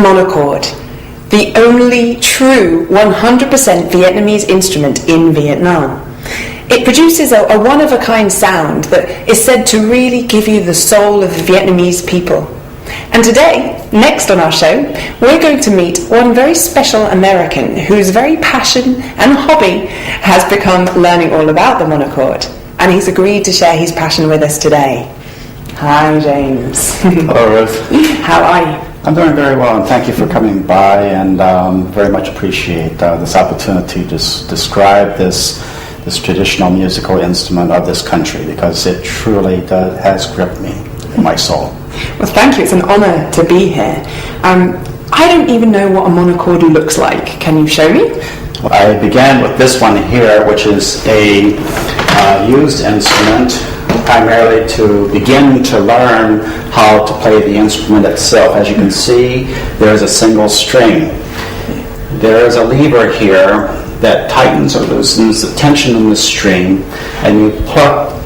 monochord, the only true 100% Vietnamese instrument in Vietnam. It produces a one-of-a-kind sound that is said to really give you the soul of the Vietnamese people. And today, next on our show, we're going to meet one very special American whose very passion and hobby has become learning all about the monochord. And he's agreed to share his passion with us today. Hi, James. Hello, Ruth. How are you? I'm doing very well, and thank you for coming by, and very much appreciate this opportunity to describe this traditional musical instrument of this country, because it truly has gripped me in my soul. Well, thank you. It's an honour to be here. I don't even know what a monochord looks like. Can you show me? Well, I began with this one here, which is a used instrument, primarily to begin to learn how to play the instrument itself. As you can see, there is a single string. There is a lever here that tightens or loosens the tension in the string, and you pluck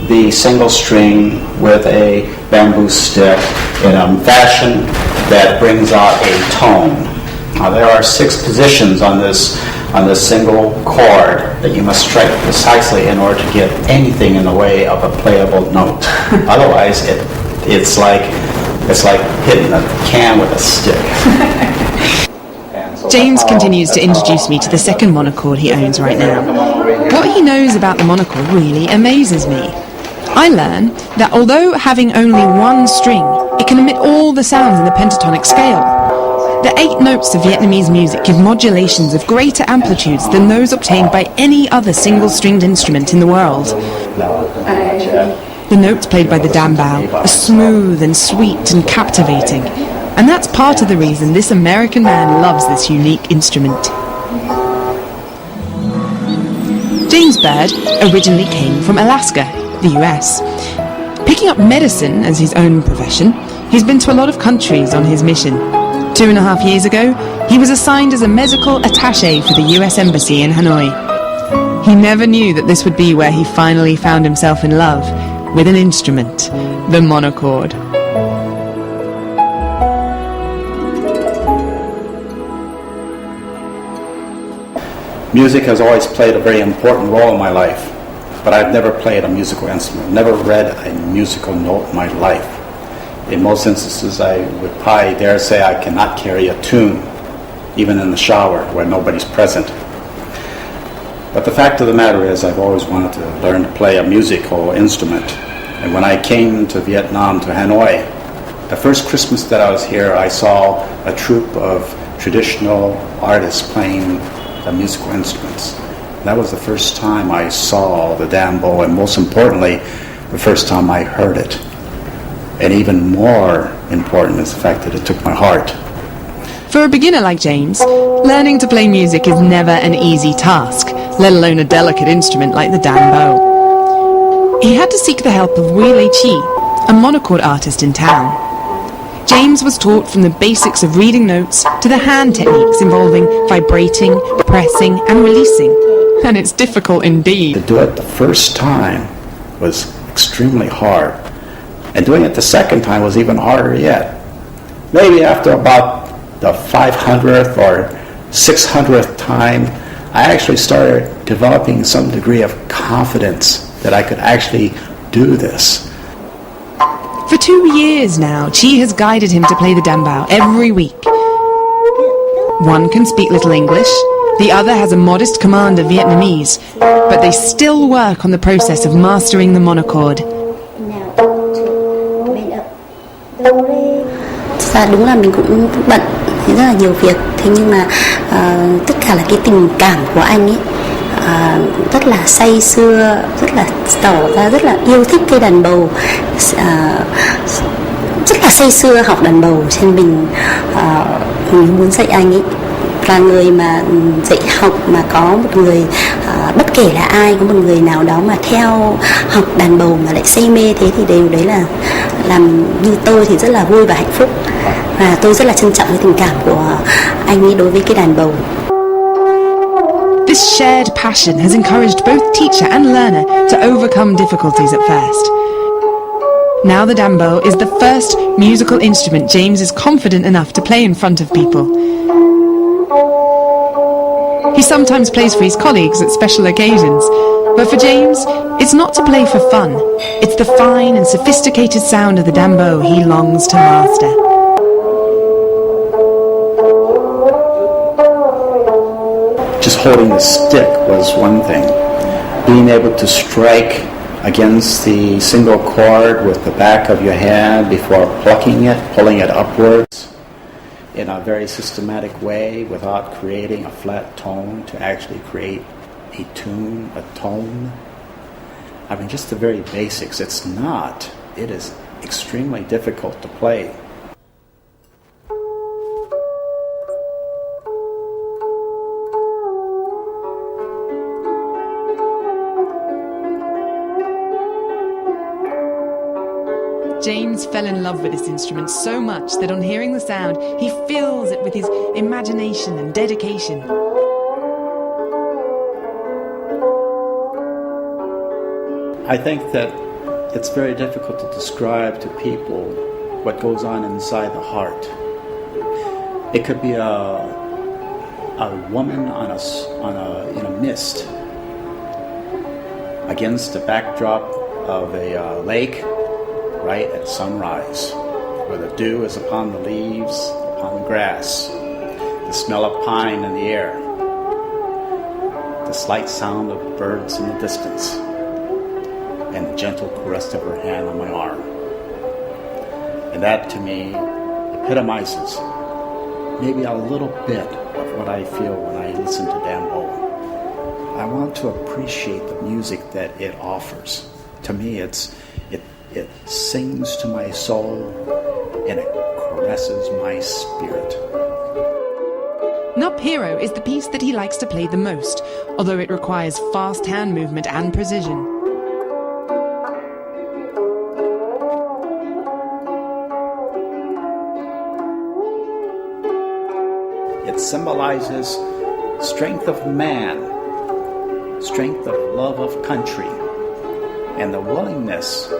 the single string with a bamboo stick in a fashion that brings out a tone. Now, there are 6 positions on this single chord that you must strike precisely in order to get anything in the way of a playable note. Otherwise, it's like hitting a can with a stick. James continues to introduce me to the second monochord he owns right now. What he knows about the monochord really amazes me. I learn that although having only one string, it can emit all the sounds in the pentatonic scale. The 8 notes of Vietnamese music give modulations of greater amplitudes than those obtained by any other single-stringed instrument in the world. The notes played by the dam bao are smooth and sweet and captivating, and that's part of the reason this American man loves this unique instrument. James Bird originally came from Alaska, the US. Picking up medicine as his own profession, he's been to a lot of countries on his mission. 2.5 years ago, he was assigned as a medical attaché for the US Embassy in Hanoi. He never knew that this would be where he finally found himself in love with an instrument, the monochord. Music has always played a very important role in my life, but I've never played a musical instrument, never read a musical note in my life. In most instances, I would probably dare say I cannot carry a tune, even in the shower where nobody's present. But the fact of the matter is, I've always wanted to learn to play a musical instrument. And when I came to Vietnam, to Hanoi, the first Christmas that I was here, I saw a troupe of traditional artists playing the musical instruments. That was the first time I saw the dam bao, and most importantly, the first time I heard it. And even more important is the fact that it took my heart. For a beginner like James, learning to play music is never an easy task, let alone a delicate instrument like the dam bao. He had to seek the help of Wee Lei Chi, a monochord artist in town. James was taught from the basics of reading notes to the hand techniques involving vibrating, pressing, and releasing. And it's difficult indeed. To do it the first time was extremely hard. And doing it the second time was even harder yet. Maybe after about the 500th or 600th time, I actually started developing some degree of confidence that I could actually do this. For 2 years now, Chi has guided him to play the dam bao every week. One can speak little English, the other has a modest command of Vietnamese, but they still work on the process of mastering the monochord. Thực ra đúng là mình cũng bận rất là nhiều việc, thế nhưng mà tất cả là cái tình cảm của anh ấy, rất là say sưa, rất là tỏ ra rất là yêu thích cây đàn bầu, rất là say sưa học đàn bầu, cho nên mình muốn dạy anh ấy. Là người mà dạy học mà có một người, bất kể là ai, có một người nào đó mà theo học đàn bầu mà lại say mê thế thì đều đấy là làm như tôi thì rất là vui và hạnh phúc, và tôi rất là trân trọng cái tình cảm của anh ấy đối với cái đàn bầu. This shared passion has encouraged both teacher and learner to overcome difficulties at first. Now the dambo is the first musical instrument James is confident enough to play in front of people. He sometimes plays for his colleagues at special occasions, but for James, it's not to play for fun. It's the fine and sophisticated sound of the dambo he longs to master. Just holding the stick was one thing. Being able to strike against the single chord with the back of your hand before plucking it, pulling it upwards in a very systematic way without creating a flat tone to actually create a tune, a tone. I mean, just the very basics. It is extremely difficult to play. James fell in love with this instrument so much that on hearing the sound, he fills it with his imagination and dedication. I think that it's very difficult to describe to people what goes on inside the heart. It could be a woman in a mist against the backdrop of a lake right at sunrise, where the dew is upon the leaves, upon the grass, the smell of pine in the air, the slight sound of birds in the distance, and the gentle caress of her hand on my arm. And that, to me, epitomizes maybe a little bit of what I feel when I listen to dambo. I want to appreciate the music that it offers. To me, it sings to my soul and it caresses my spirit. Nup Hero is the piece that he likes to play the most, although it requires fast hand movement and precision. It symbolizes strength of man, strength of love of country, and the willingness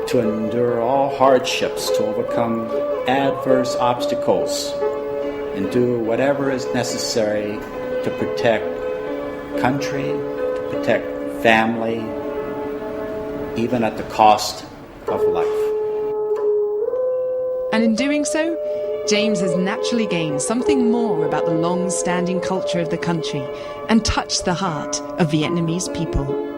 to endure all hardships, to overcome adverse obstacles, and do whatever is necessary to protect country, to protect family, even at the cost of life. And in doing so, James has naturally gained something more about the long-standing culture of the country and touched the heart of Vietnamese people.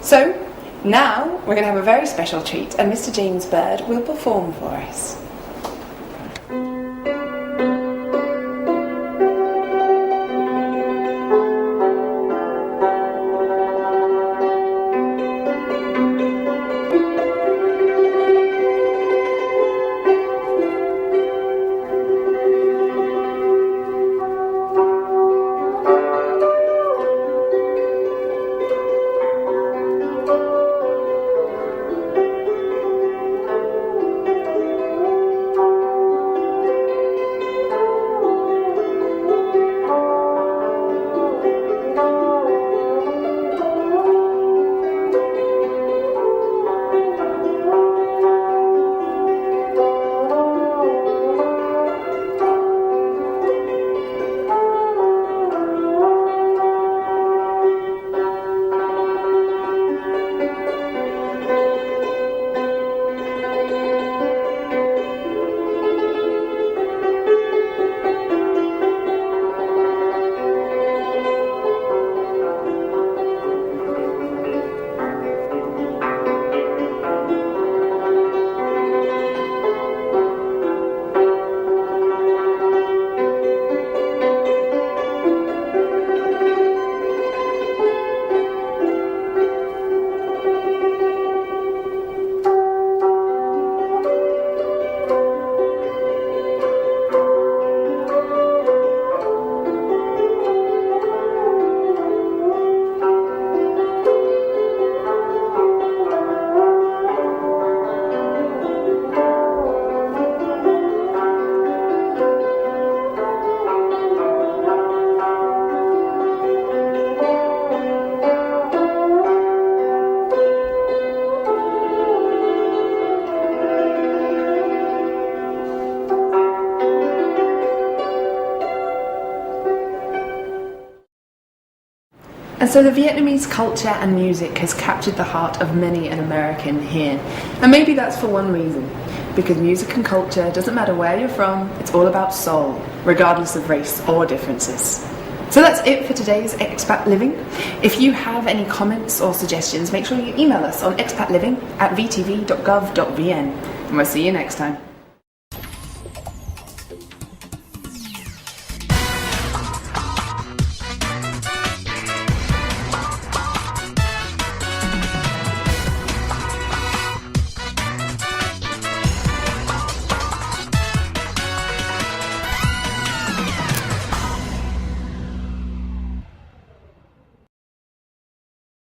So, now we're going to have a very special treat, and Mr. James Bird will perform for us. And so the Vietnamese culture and music has captured the heart of many an American here. And maybe that's for one reason, because music and culture doesn't matter where you're from, it's all about soul, regardless of race or differences. So that's it for today's Expat Living. If you have any comments or suggestions, make sure you email us on expatliving@vtv.gov.vn. And we'll see you next time.